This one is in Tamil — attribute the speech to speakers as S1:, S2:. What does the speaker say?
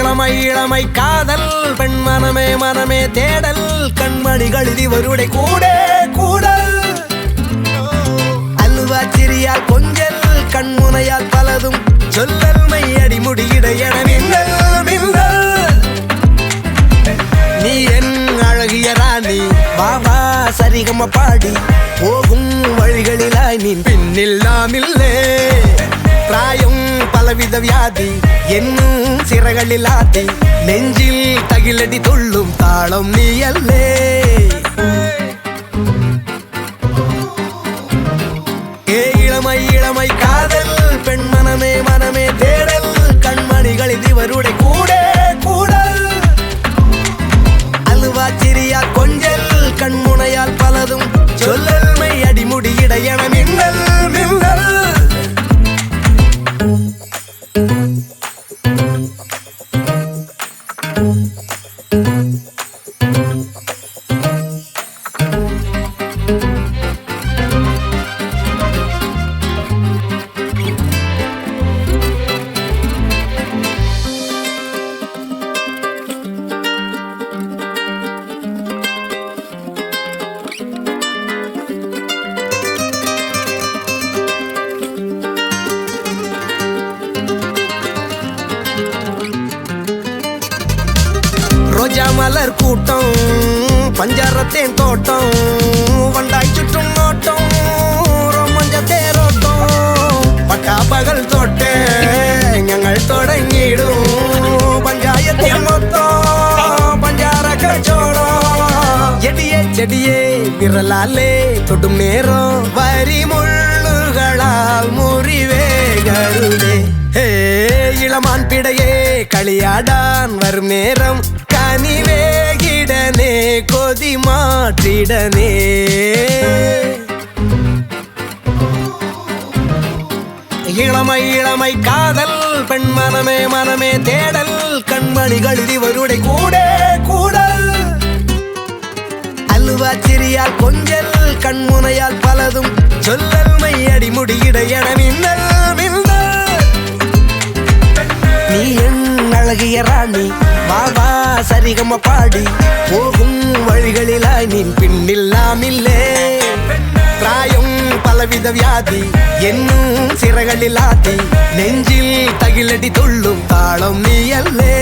S1: இளமை இளமை காதல் பெண் மனமே மனமே தேடல் கண்மணிகள் இதுவருடைய கூட கூடல் அல்வா சிறியால் கொஞ்சல் கண்முனையால் பலதும் சொல்லல் மையடி முடியிட என மின்னல் மின்னல் நீ என் அழகிய ராணி பாபா சரிகம பாடி போகும் வழிகளிலாய் நீ பின்னில் நாம் இல்லே பிராயம் பலவித வியாதி என்னும் சிறகளில் ஆதி நெஞ்சில் தகிலடி துள்ளும் தாளம் நீ அல்லே இளமை இளமை காதல் பெண் மனமே மனமே தேடல் கண்மணிகள் இதுவருடைய கூட கூடல் அல்வா சிறியா கொஞ்சல் கண்முனையால் பலதும் சொல்லல் மை அடிமுடியிட என மின்னல் மின்னல் ரோஜா மலர் கூட்டம் பஞ்சாரத்தேன் தோட்டம் வண்டாய் சுற்றும் நோட்டம் ரோமஞ்ச தேரோட்டம் பட்டா பகல் தோட்டே ഞങ്ങൾ தொடங்கிடும் பஞ்சாயத்தில் மொத்தம் பஞ்சார கச்சோடம் எடியே செடியே விரலாலே தொடும் நேரம் வரி முள்ளுகளால் முறிவே கருதே இளமான் பிடையே களியாடான் வரும் நேரம் கனிவேகிடனே கொதி மாற்றிடனே இளமை இளமை காதல் பெண் மனமே மனமே தேடல் கண்மணிகள் இதுவருடைய கூட கூடல் அல்வா சிறியால் கொஞ்சல் கண்முனையால் பலதும் சொல்லல் மை அடிமுடியிட என மின்னல் மின்னல் நீ என் அழகிய ராணி பாபா சரிகம பாடி போகும் வழிகளிலாய் நீ பின்னில் நாம் இல்லே பிராயம் பலவித வியாதி என்னும் சிறகளில் ஆதி நெஞ்சில் தகிலடி துள்ளும் தாளம் நீ அல்லே